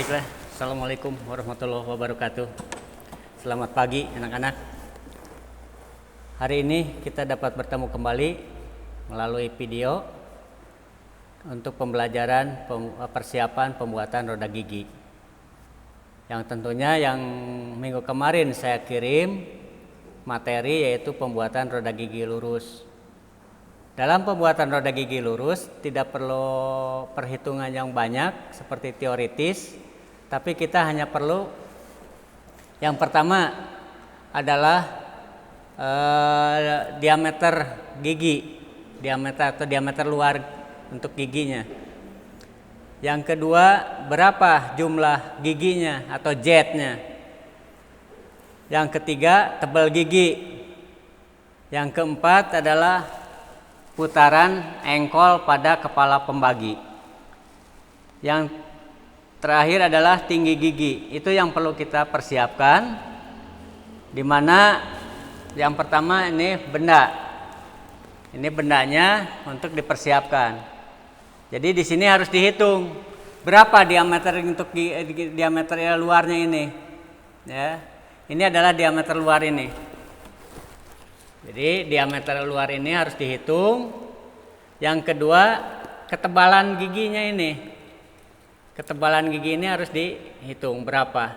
Baiklah, Assalamualaikum warahmatullahi wabarakatuh. Selamat pagi anak-anak. Hari ini kita dapat bertemu kembali melalui video untuk pembelajaran persiapan pembuatan roda gigi. Yang tentunya yang minggu kemarin saya kirim materi yaitu pembuatan roda gigi lurus. Dalam pembuatan roda gigi lurus tidak perlu perhitungan yang banyak seperti teoritis, tapi kita hanya perlu yang pertama adalah diameter gigi, diameter luar untuk giginya. Yang kedua, berapa jumlah giginya atau jetnya. Yang ketiga, tebal gigi. Yang keempat adalah putaran engkol pada kepala pembagi. Yang terakhir adalah tinggi gigi. Itu yang perlu kita persiapkan. Di mana yang pertama ini benda. Ini bendanya untuk dipersiapkan. Jadi di sini harus dihitung berapa diameter untuk diameter luarnya ini. Ya. Ini adalah diameter luar ini. Jadi diameter luar ini harus dihitung. Yang kedua, ketebalan giginya ini. Ketebalan gigi ini harus dihitung berapa.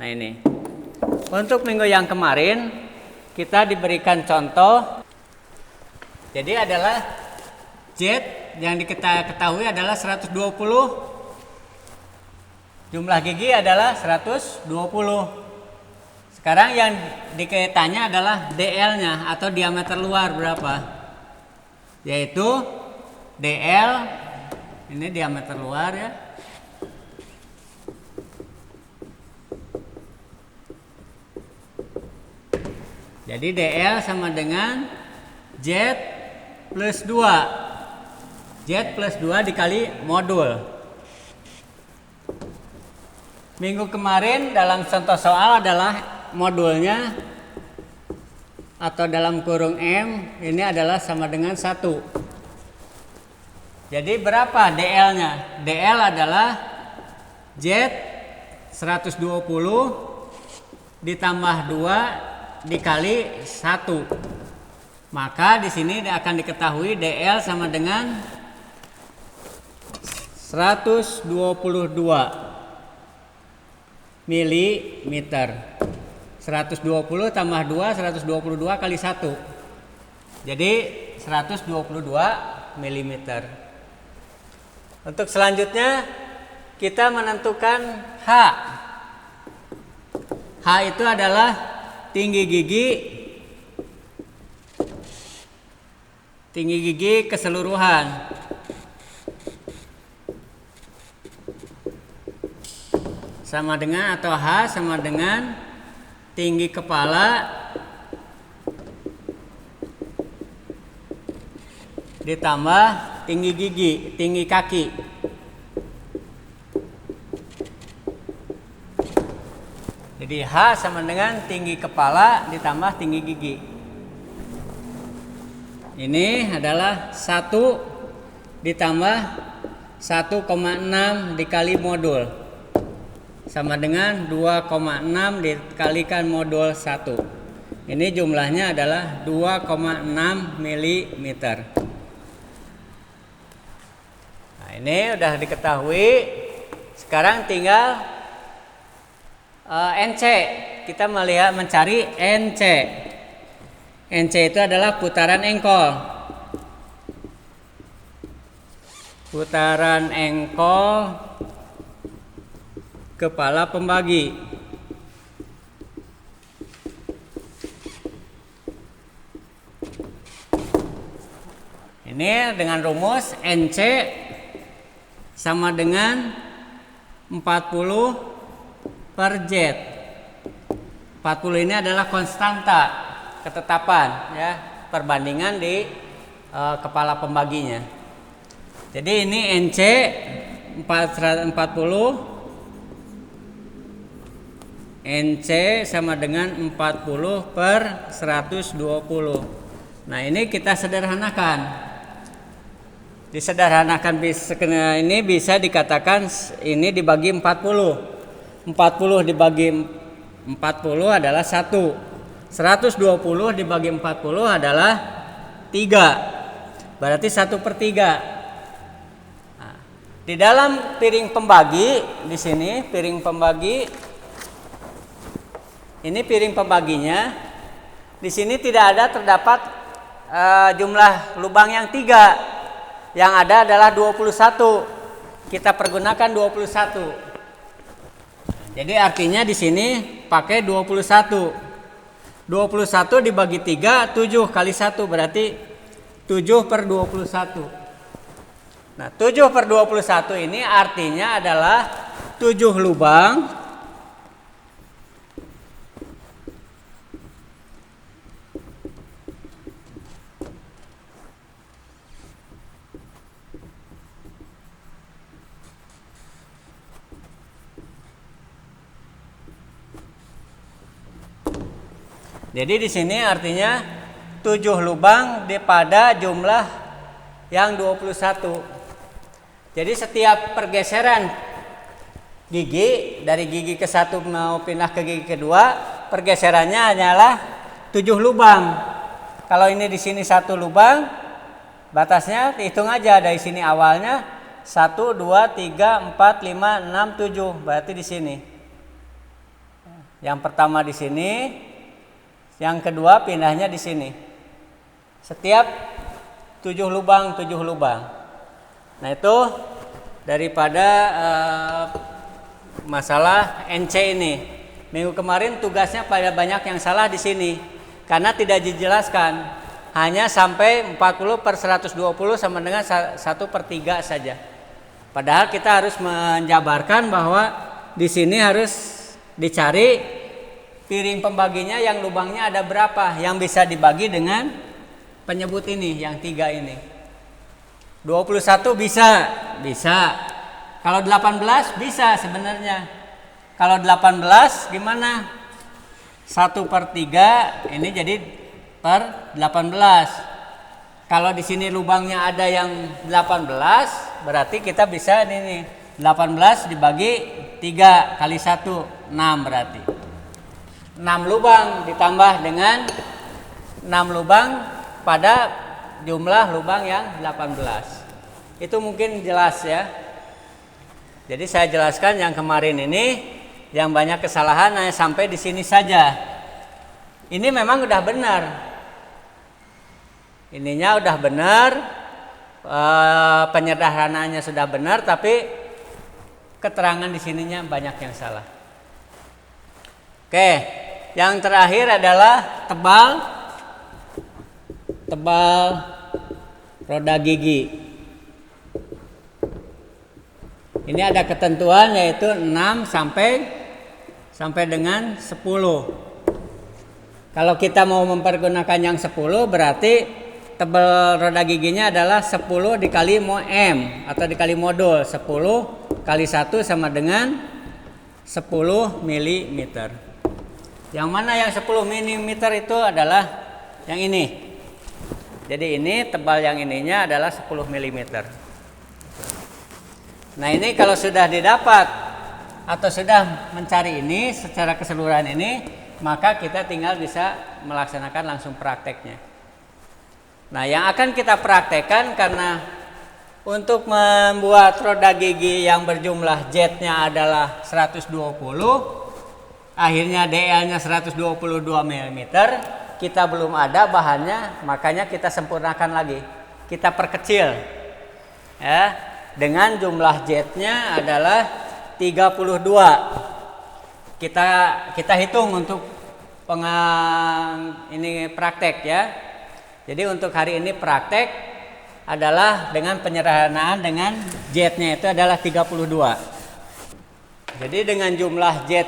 Nah ini. Untuk minggu yang kemarin kita diberikan contoh. Jadi adalah jet yang kita ketahui adalah 120. Jumlah gigi adalah 120. Sekarang yang ditanya adalah DL-nya atau diameter luar berapa? Yaitu DL, ini diameter luar ya. Jadi DL sama dengan Z plus 2. Z plus 2 dikali modul. Minggu kemarin dalam contoh soal adalah modulnya atau dalam kurung M ini adalah sama dengan 1. Jadi berapa DL-nya? DL adalah Z 120 ditambah 2 dikali 1. Maka di sini akan diketahui DL sama dengan 122 milimeter. 120 tambah 2, 122 kali 1. Jadi 122 mm. Untuk selanjutnya kita menentukan H. H itu adalah tinggi gigi keseluruhan. Sama dengan atau H sama dengan tinggi kepala ditambah tinggi kaki. Jadi H sama dengan tinggi kepala ditambah tinggi gigi. Ini adalah 1 ditambah 1,6 dikali modul. Sama dengan 2,6 dikalikan modul 1. Ini jumlahnya adalah 2,6 mm. Nah, ini udah diketahui. Sekarang tinggal NC. Kita mencari NC. NC itu adalah putaran engkol. Putaran engkol kepala pembagi. Ini dengan rumus NC sama dengan 40 per Z. 40 ini adalah konstanta ketetapan ya, perbandingan di kepala pembaginya. Jadi ini NC 40 NC sama dengan 40 per 120. Nah ini kita sederhanakan. Disederhanakan ini bisa dikatakan ini dibagi 40. 40 dibagi 40 adalah 1. 120 dibagi 40 adalah 3. Berarti 1/3. Nah, di dalam piring pembagi di sini piring pembagi ini piring pembaginya. Di sini tidak ada terdapat jumlah lubang yang 3. Yang ada adalah 21. Kita pergunakan 21. Jadi artinya di sini pakai 21. 21 dibagi 3, 7 kali 1 berarti 7/21. Nah, 7/21 ini artinya adalah 7 lubang Jadi di sini artinya 7 lubang pada jumlah yang 21. Jadi setiap pergeseran gigi dari gigi ke 1 mau pindah ke gigi kedua, pergeserannya hanyalah 7 lubang. Kalau ini di sini 1 lubang, batasnya hitung aja dari sini awalnya 1, 2, 3, 4, 5, 6, 7. Berarti di sini. Yang pertama di sini. Yang kedua pindahnya di sini. Setiap 7 lubang, 7 lubang. Nah, itu daripada masalah NC ini. Minggu kemarin tugasnya pada banyak yang salah di sini karena tidak dijelaskan. Hanya sampai 40/120 sama dengan 1/3 saja. Padahal kita harus menjabarkan bahwa di sini harus dicari piring pembaginya yang lubangnya ada berapa yang bisa dibagi dengan penyebut ini yang 3 ini. 21 bisa. Kalau 18 bisa sebenarnya. Kalau 18 gimana? 1/3 ini jadi per 18. Kalau di sini lubangnya ada yang 18, berarti kita bisa ini 18 dibagi 3 kali 1, 6 berarti. 6 lubang ditambah dengan 6 lubang pada jumlah lubang yang 18. Itu mungkin jelas ya. Jadi saya jelaskan yang kemarin ini yang banyak kesalahan hanya sampai di sini saja. Ini memang udah benar. Ininya udah benar, penyederhanaannya sudah benar, tapi keterangan di sininya banyak yang salah. Oke, yang terakhir adalah tebal roda gigi. Ini ada ketentuan yaitu 6 sampai dengan 10. Kalau kita mau mempergunakan yang 10 berarti tebal roda giginya adalah 10 dikali M atau dikali modul. 10 kali 1 sama dengan 10 mm. Yang mana yang 10 mm itu adalah yang ini. Jadi ini tebal yang ininya adalah 10 mm. Nah, ini kalau sudah didapat atau sudah mencari ini secara keseluruhan ini, maka kita tinggal bisa melaksanakan langsung prakteknya. Nah, yang akan kita praktekkan karena untuk membuat roda gigi yang berjumlah Z-nya adalah 120, akhirnya DL-nya 122 mm, kita belum ada bahannya, makanya kita sempurnakan lagi. Kita perkecil. Ya, dengan jumlah Z-nya adalah 32. Kita hitung untuk ini praktek ya. Jadi untuk hari ini praktek adalah dengan penyederhanaan dengan Z-nya itu adalah 32. Jadi dengan jumlah Z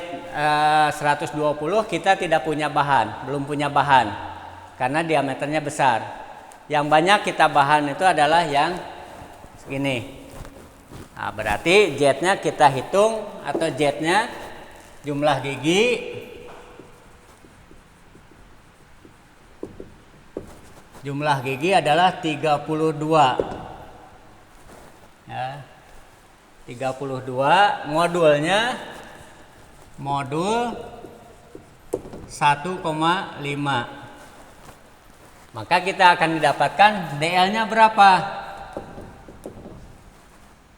120 kita tidak punya bahan, belum punya bahan karena diameternya besar. Yang banyak kita bahan itu adalah yang ini. Nah, berarti Z-nya kita hitung atau Z-nya jumlah gigi adalah 32. 32 modulnya modul 1,5. Maka kita akan didapatkan DL-nya berapa?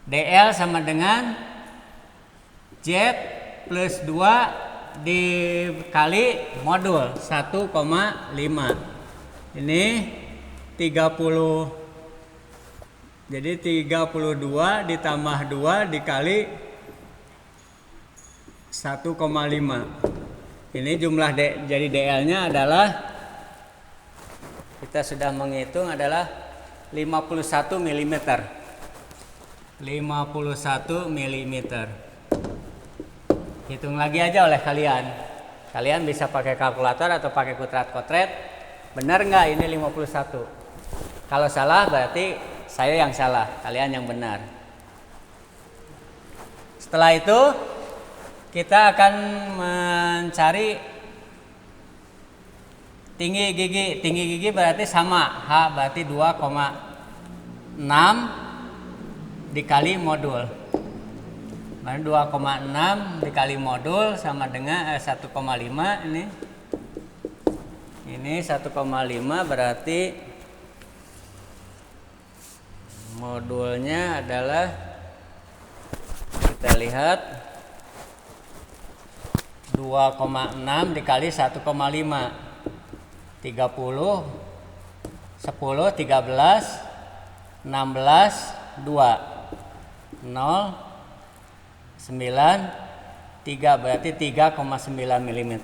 DL sama dengan Z plus 2 dikali modul 1,5. Ini 30. Jadi 32 ditambah 2 dikali 1,5. Ini jumlah jadi DL-nya adalah, kita sudah menghitung, adalah 51 mm. 51 mm. Hitung lagi aja oleh kalian. Kalian bisa pakai kalkulator atau pakai kutrat-kotret. Benar nggak ini 51? Kalau salah berarti saya yang salah, kalian yang benar. Setelah itu kita akan mencari tinggi gigi. Tinggi gigi berarti sama, H berarti 2,6 dikali modul. 2,6 dikali modul sama dengan 1,5 ini. Ini 1,5 berarti modulnya adalah, kita lihat, 2,6 dikali 1,5. 30, 10, 13, 16, 2, 0, 9, 3, berarti 3,9 mm.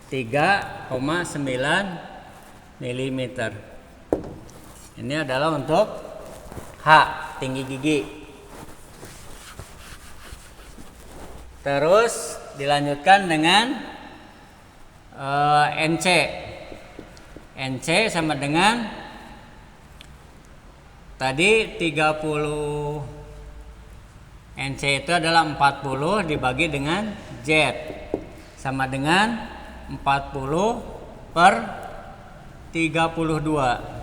3,9 mm. Ini adalah untuk H, tinggi gigi. Terus dilanjutkan dengan NC. NC sama dengan tadi 30. NC itu adalah 40 dibagi dengan Z sama dengan 40 per 32.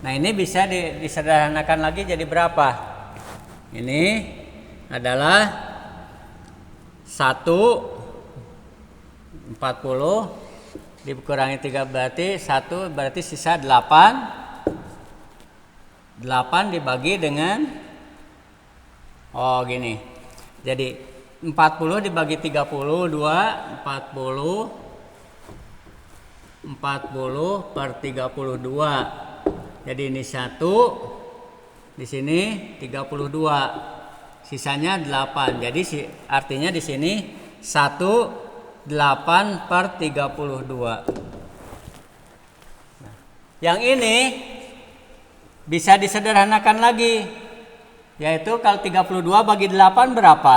Nah, ini bisa disederhanakan lagi jadi berapa? Ini adalah 1 40 dikurangi 3 berarti 1, berarti sisa 8. 8 dibagi dengan, gini. Jadi 40 dibagi 30, 2, 40 per 32. Jadi ini 1, di sini 32. Sisanya 8. Jadi artinya di sini 8 per 32. Nah, yang ini bisa disederhanakan lagi, yaitu kalau 32 bagi 8 berapa?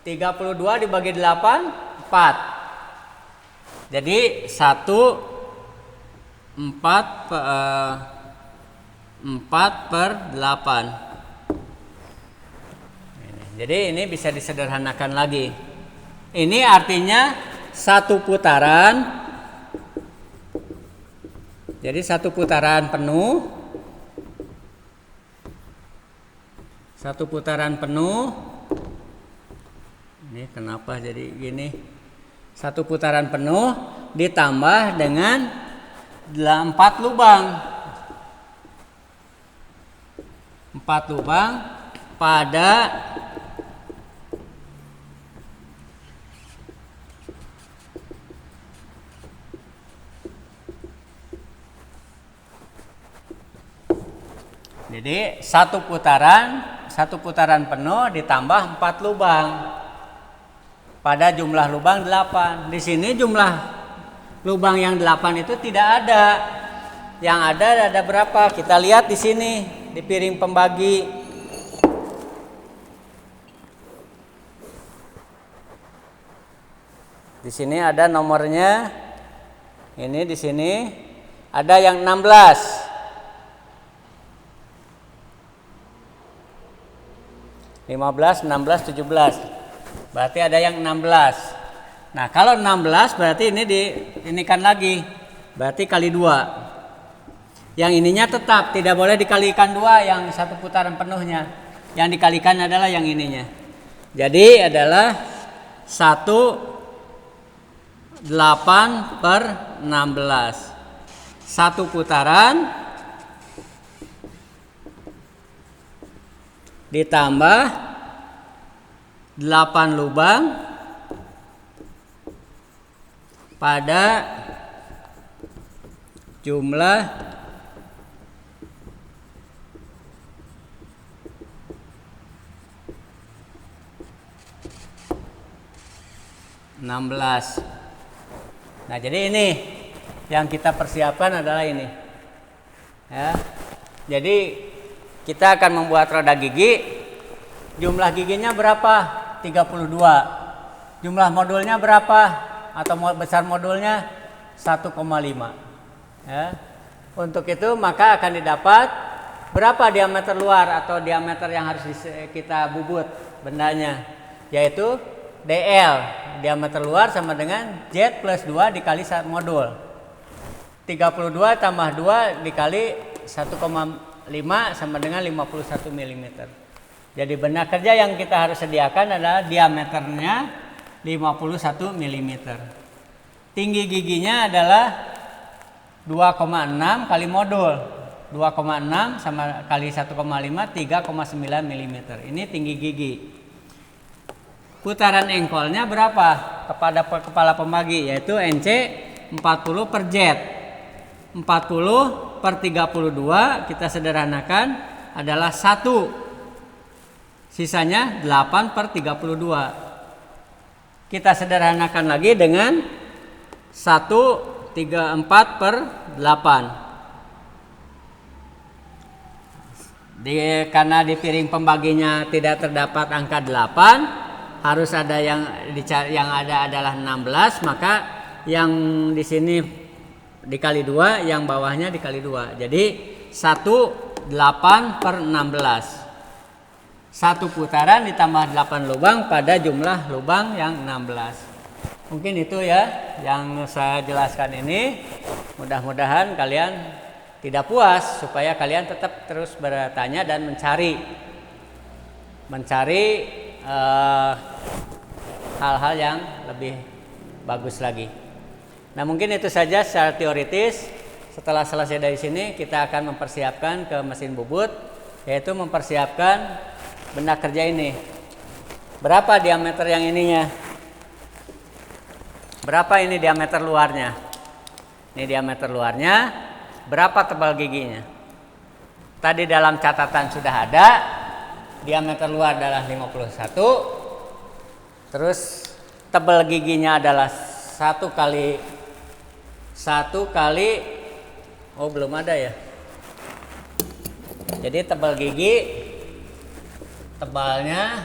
32 dibagi 8, 4. Jadi 4 per 8. Jadi ini bisa disederhanakan lagi. Ini artinya satu putaran. Jadi satu putaran penuh. Satu putaran penuh. Ini kenapa jadi gini? Satu putaran penuh ditambah dengan 4 lubang. 4 lubang pada jadi satu putaran penuh ditambah 4 lubang pada jumlah lubang 8. Di sini jumlah lubang yang 8 itu tidak ada. Yang ada berapa? Kita lihat di sini di piring pembagi. Di sini ada nomornya. Ini di sini ada yang 16. 15, 16, 17. Berarti ada yang 16. Nah, kalau 16 berarti ini inikan lagi. Berarti kali 2. Yang ininya tetap tidak boleh dikalikan 2 yang satu putaran penuhnya. Yang dikalikan adalah yang ininya. Jadi adalah 1/8/16. Satu putaran ditambah 8 lubang pada jumlah 16. Nah, jadi ini yang kita persiapkan adalah ini. Ya. Jadi kita akan membuat roda gigi. Jumlah giginya berapa? 32. Jumlah modulnya berapa? Atau besar modulnya 1,5. Ya. Untuk itu maka akan didapat berapa diameter luar atau diameter yang harus kita bubut bendanya, yaitu DL, diameter luar sama dengan Z plus 2 dikali 1 modul. 32 tambah 2 dikali 1,5 sama dengan 51 mm. Jadi benda kerja yang kita harus sediakan adalah diameternya 51 mm. Tinggi giginya adalah 2,6 kali modul. 2,6 sama kali 1,5 3,9 mm. Ini tinggi gigi. Putaran engkolnya berapa kepada kepala pembagi, yaitu NC 40 per Z. 40 per 32 kita sederhanakan adalah 1. Sisanya 8 per 32. Kita sederhanakan lagi dengan 134 per 8. Karena di piring pembaginya tidak terdapat angka 8, harus ada yang ada adalah 16, maka yang di sini dikali 2, yang bawahnya dikali 2. Jadi 8 per 16. Satu putaran ditambah 8 lubang pada jumlah lubang yang 16. Mungkin itu ya yang saya jelaskan ini. Mudah-mudahan kalian tidak puas, supaya kalian tetap terus bertanya dan mencari hal-hal yang lebih bagus lagi. Nah, mungkin itu saja secara teoritis. Setelah selesai dari sini, kita akan mempersiapkan ke mesin bubut, yaitu mempersiapkan benda kerja ini. Berapa diameter yang ininya? Berapa ini diameter luarnya? Ini diameter luarnya. Berapa tebal giginya? Tadi dalam catatan sudah ada. Diameter luar adalah 51. Terus tebal giginya adalah 1 kali oh belum ada ya. Jadi tebal gigi tebalnya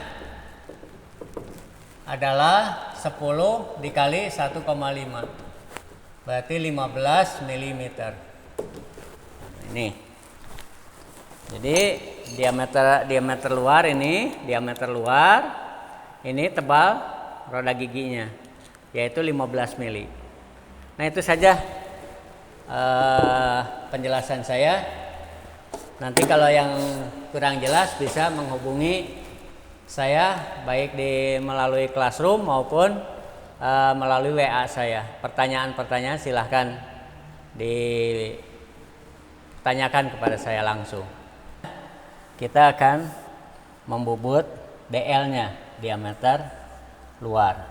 adalah 10 dikali 1,5. Berarti 15 mm. Ini. Jadi diameter luar ini, ini tebal roda giginya, yaitu 15 mili. Nah, itu saja penjelasan saya. Nanti kalau yang kurang jelas bisa menghubungi saya baik melalui Classroom maupun melalui WA saya. Pertanyaan-pertanyaan silahkan ditanyakan kepada saya langsung. Kita akan membubut DL-nya, diameter luar.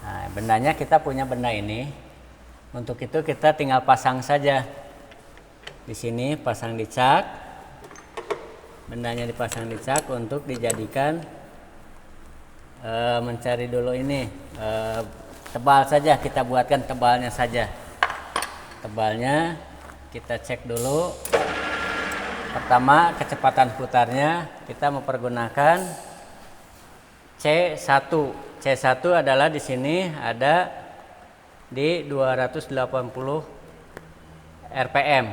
Nah, bendanya kita punya benda ini. Untuk itu kita tinggal pasang saja. Di sini pasang di cak. Bendanya dipasang di cak untuk dijadikan mencari dulu ini tebal saja, kita buatkan tebalnya saja. Tebalnya kita cek dulu. Pertama, kecepatan putarnya kita mempergunakan C1. C1 adalah di sini ada di 280 rpm.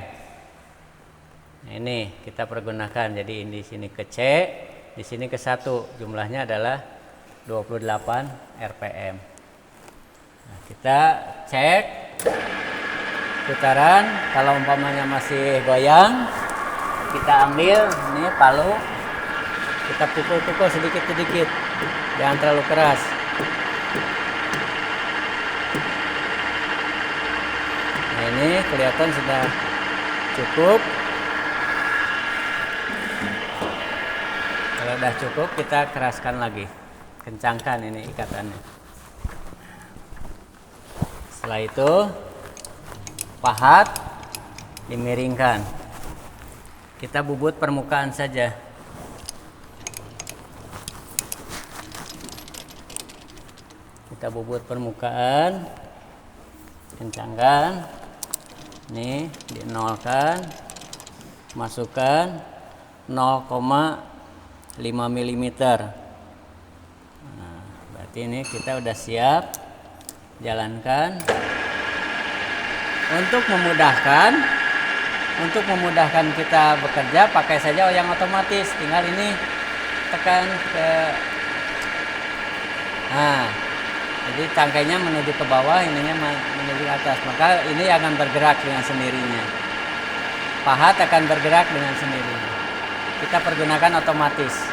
Ini kita pergunakan. Jadi di sini ke C, di sini ke 1. Jumlahnya adalah 28 rpm. Nah, kita cek putaran. Kalau umpamanya masih goyang, kita ambil ini palu, kita pukul-pukul sedikit-sedikit, jangan terlalu keras. Nah, ini kelihatan sudah cukup. Kalau udah cukup, kita keraskan lagi, kencangkan ini ikatannya. Setelah itu pahat dimiringkan. Kita bubut permukaan saja. Kita bubut permukaan, kencangkan. Nih, dinolkan, masukkan 0,5 mm. Nah, berarti ini kita udah siap. Jalankan. Untuk memudahkan kita bekerja, pakai saja yang otomatis. Tinggal ini tekan ke, nah, jadi tangkainya menuju ke bawah, ininya menuju ke atas. Maka ini akan bergerak dengan sendirinya. Pahat akan bergerak dengan sendirinya. Kita pergunakan otomatis.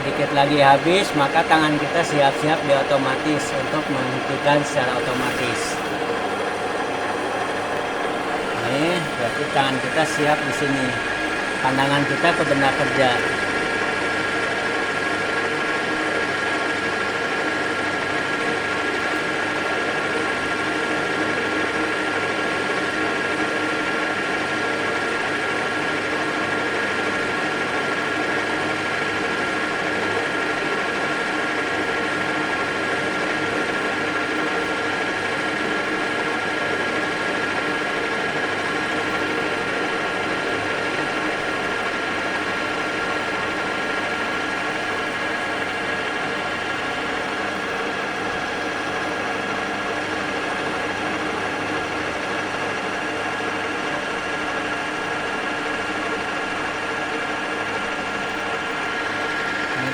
Sedikit lagi habis, maka tangan kita siap-siap di otomatis untuk menghentikan secara otomatis. Ini berarti tangan kita siap di sini. Pandangan kita ke benda kerja.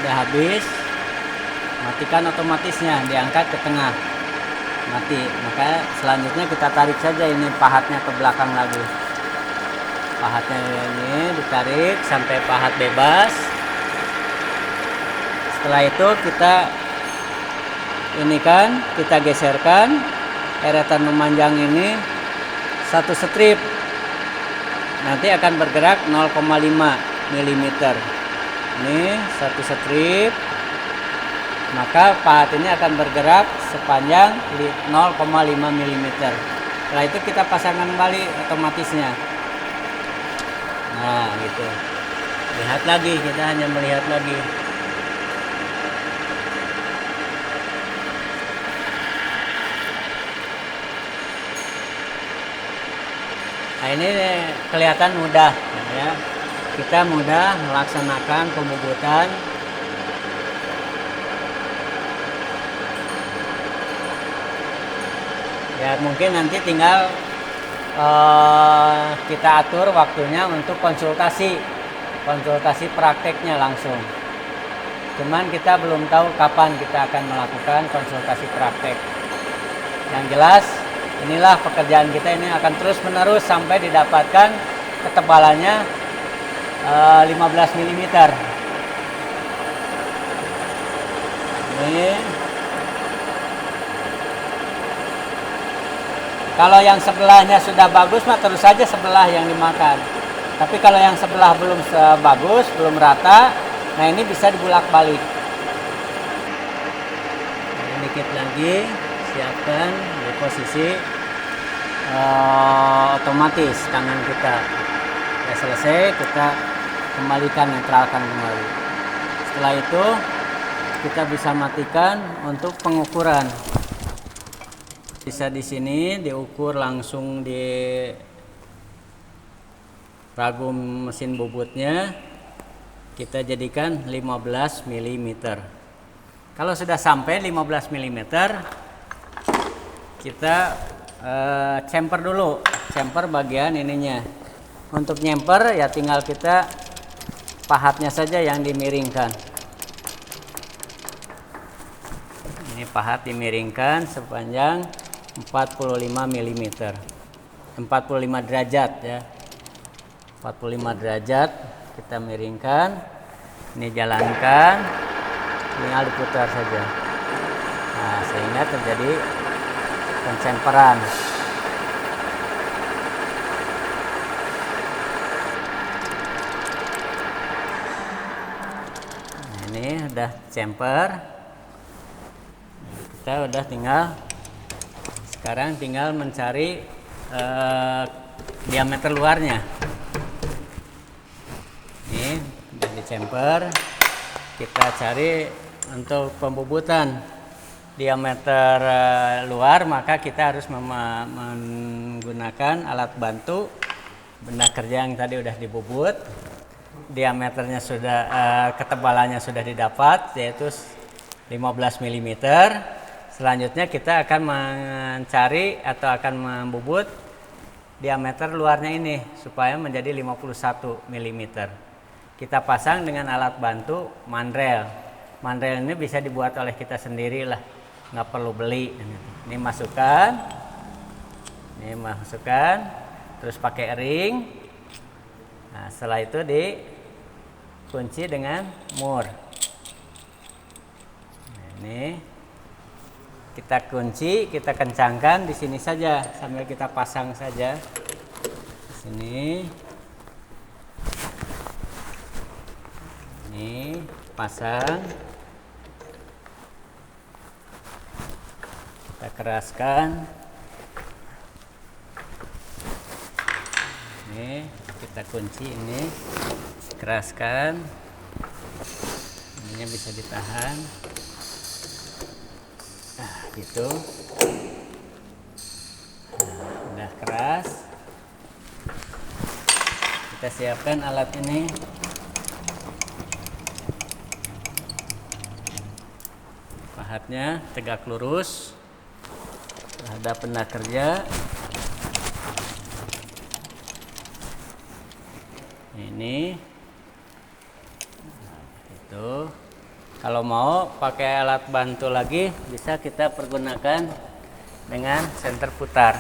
Sudah habis, matikan otomatisnya, diangkat ke tengah, mati. Maka selanjutnya kita tarik saja ini pahatnya ke belakang lagi. Pahatnya ini ditarik sampai pahat bebas. Setelah itu kita ini kan, kita geserkan eretan memanjang ini satu strip, nanti akan bergerak 0,5 mm. Ini satu strip, maka pahat ini akan bergerak sepanjang 0,5 mm. Setelah itu kita pasangkan kembali otomatisnya. Nah, gitu. Lihat lagi, kita hanya melihat lagi. Nah, ini kelihatan mudah, ya. Kita mudah melaksanakan pembubutan. Ya, mungkin nanti tinggal kita atur waktunya untuk konsultasi prakteknya langsung. Cuman kita belum tahu kapan kita akan melakukan konsultasi praktek. Yang jelas, inilah pekerjaan kita ini akan terus menerus sampai didapatkan ketebalannya 15 mm. Ini kalau yang sebelahnya sudah bagus, mah terus saja sebelah yang dimakan. Tapi kalau yang sebelah belum bagus, belum rata, nah ini bisa dibulak-balik. Sedikit lagi, siapkan di posisi otomatis tangan kita. Ya, selesai, kita kembalikan, netralkan kembali. Setelah itu kita bisa matikan untuk pengukuran. Bisa di sini diukur langsung di ragum mesin bubutnya. Kita jadikan 15 mm. Kalau sudah sampai 15 mm, kita chamfer dulu, chamfer bagian ininya. Untuk nyemper ya tinggal kita pahatnya saja yang dimiringkan. Ini pahat dimiringkan sepanjang 45 mm, 45 derajat ya, 45 derajat kita miringkan. Ini jalankan, tinggal diputar saja. Nah, sehingga terjadi pencemperan. Nah, ini udah chamfer. Kita udah sekarang tinggal mencari diameter luarnya. Ini udah di chamfer. Kita cari untuk pembubutan diameter luar, maka kita harus menggunakan alat bantu. Benda kerja yang tadi udah dibubut, diameternya sudah ketebalannya sudah didapat, yaitu 15 mm. Selanjutnya kita akan mencari atau akan membubut diameter luarnya ini supaya menjadi 51 mm. Kita pasang dengan alat bantu mandrel. Mandrel ini bisa dibuat oleh kita sendiri lah, nggak perlu beli. Ini masukkan, terus pakai ring. Nah, setelah itu dikunci dengan mur. Nah, ini kita kunci, kita kencangkan di sini saja sambil kita pasang saja. Di sini. Ini pasang. Kita keraskan. Ini kita kunci, ini keraskan. Ininya bisa ditahan. Nah, gitu. Nah, udah keras. Kita siapkan alat ini. Pahatnya tegak lurus terhadap benda kerja. Ini itu. Kalau mau pakai alat bantu lagi, bisa kita pergunakan dengan senter putar.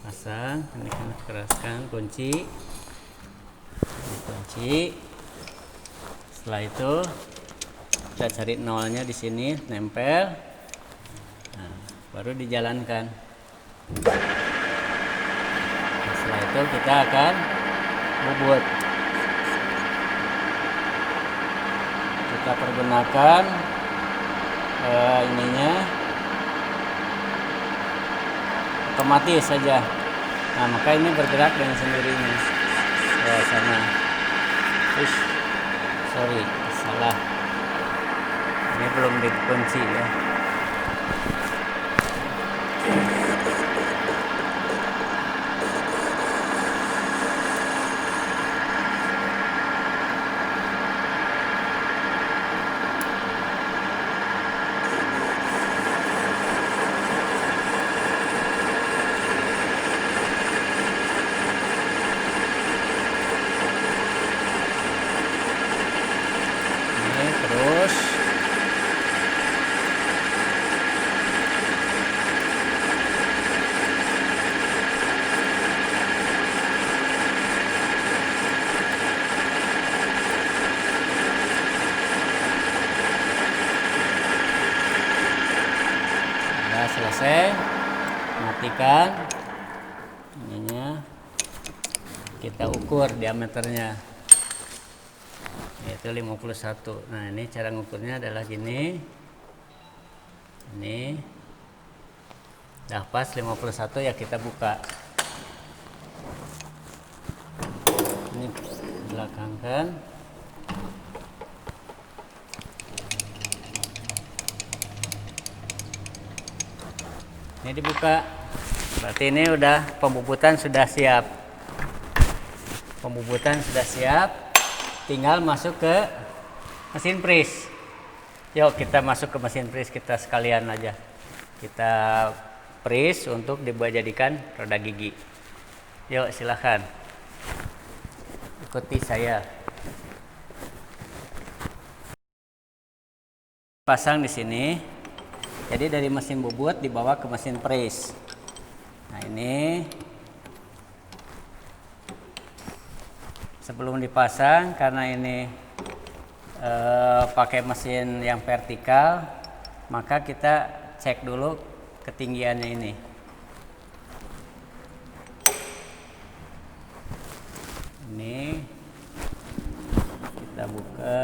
Pasang, ini kita keraskan, kunci, dikunci. Setelah itu kita cari nolnya di sini, nempel. Nah, baru dijalankan. Setelah itu kita akan bubut. Kita pergunakan ininya otomatis saja. Nah, maka ini bergerak dengan sendirinya. Sama. Sorry, salah. Ini belum dikunci ya. Terus sudah selesai, matikan ininya, kita ukur diameternya yaitu 51. Nah, ini cara ngukurnya adalah gini. Ini udah pas 51, ya kita buka. Ini belakangkan. Ini dibuka. Berarti ini udah pembubutan sudah siap. Pembubutan sudah siap. Tinggal masuk ke mesin freeze. Yuk kita masuk ke mesin freeze, kita sekalian aja. Kita freeze untuk dibuat jadikan roda gigi. Yuk silahkan. Ikuti saya. Pasang di sini. Jadi dari mesin bubut dibawa ke mesin freeze. Nah ini sebelum dipasang, karena ini pakai mesin yang vertikal, maka kita cek dulu ketinggiannya ini. Ini kita buka.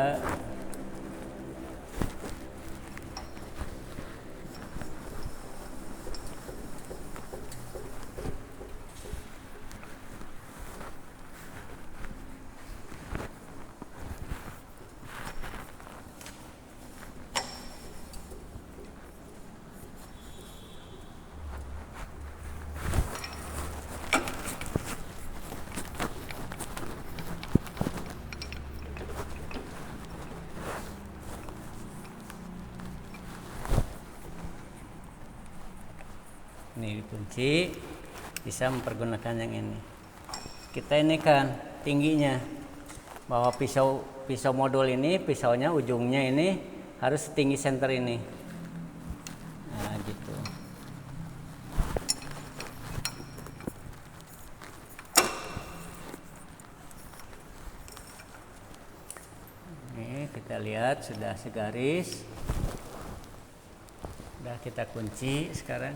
Ini dikunci, bisa mempergunakan yang ini. Kita ini kan tingginya, bahwa pisau modul ini, pisaunya ujungnya ini harus tinggi center ini. Nah gitu. Ini kita lihat sudah segaris. Sudah kita kunci sekarang.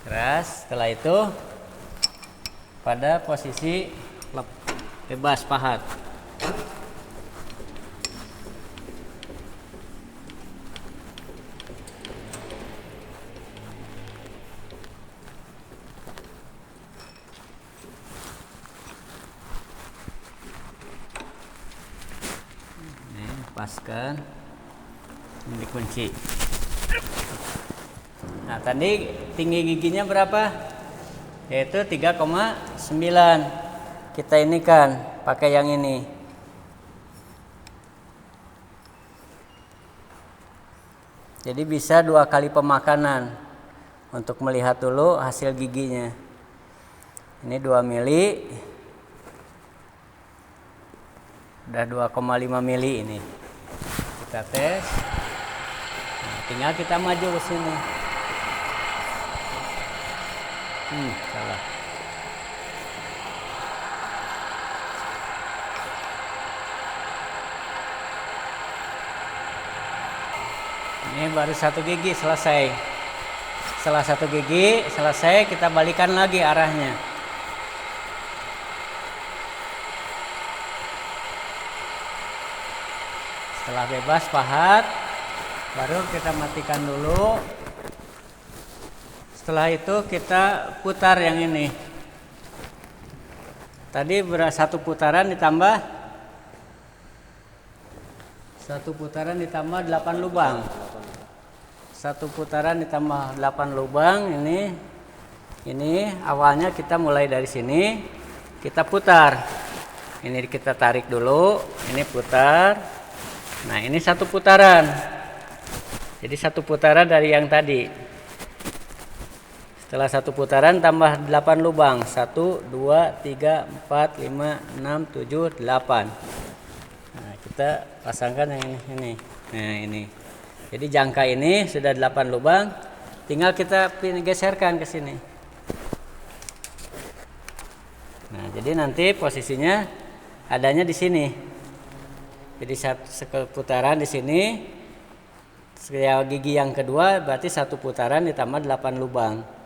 Keras. Setelah itu pada posisi bebas pahat. Ini lepaskan. Ini dikunci. Nah tadi tinggi giginya berapa? Yaitu 3,9. Kita ini kan pakai yang ini. Jadi bisa 2 kali pemakanan untuk melihat dulu hasil giginya. Ini 2 mili. Udah 2,5 mili ini. Kita tes. Nah, tinggal kita maju ke sini. Salah. Ini baru 1 gigi selesai. Setelah 1 gigi selesai, kita balikan lagi arahnya. Setelah bebas pahat, baru kita matikan dulu. Setelah itu kita putar yang ini. Tadi 1 putaran ditambah 8 lubang. 1 putaran ditambah 8 lubang. Ini awalnya kita mulai dari sini, kita putar. Ini kita tarik dulu, ini putar. Nah ini 1 putaran. Jadi 1 putaran dari yang tadi. Setelah 1 putaran tambah 8 lubang. 1, 2, 3, 4, 5, 6, 7, 8. Nah, kita pasangkan yang ini. Nah, ini. Jadi jangka ini sudah 8 lubang. Tinggal kita geserkan ke sini. Nah, jadi nanti posisinya adanya di sini. Jadi 1 putaran di sini. Gigi yang kedua berarti 1 putaran ditambah 8 lubang.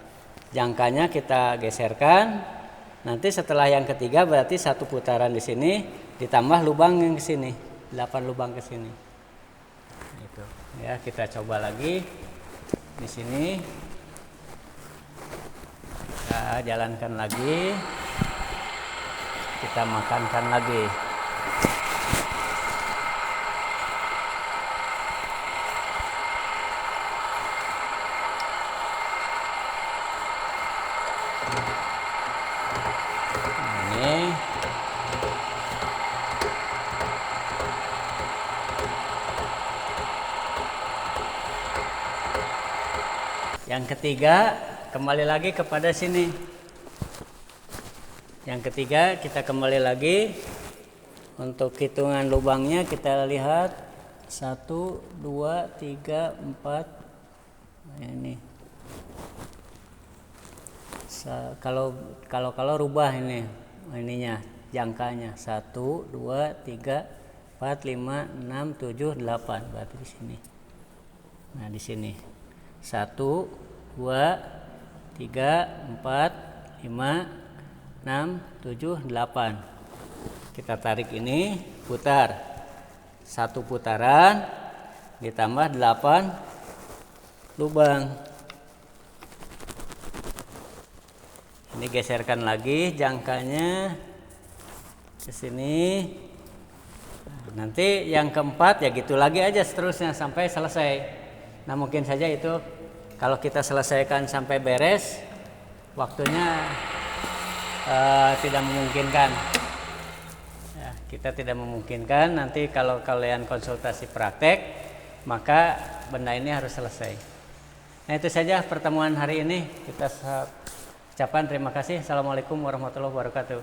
Jangkanya kita geserkan. Nanti setelah yang ketiga berarti 1 putaran di sini ditambah lubang yang ke sini, 8 lubang ke sini. Itu. Ya, kita coba lagi di sini. Kita jalankan lagi. Kita makankan lagi. Ini yang ketiga, kembali lagi kepada sini. Yang ketiga, kita kembali lagi. Untuk hitungan lubangnya kita lihat 1, 2, 3, 4. Nah, ini. Kalau rubah ininya jangkanya 1, 2, 3, 4, 5, 6, 7, 8. Berarti di sini. Nah, di sini. 1, 2, 3, 4, 5, 6, 7, 8. Kita tarik ini, putar. 1 putaran ditambah 8 lubang. Ini geserkan lagi jangkanya ke sini. Nanti yang keempat ya gitu lagi aja seterusnya sampai selesai. Nah, mungkin saja itu kalau kita selesaikan sampai beres, waktunya tidak memungkinkan. Ya, kita tidak memungkinkan. Nanti kalau kalian konsultasi praktek, maka benda ini harus selesai. Nah, itu saja pertemuan hari ini. Kita ucapkan terima kasih. Assalamualaikum warahmatullahi wabarakatuh.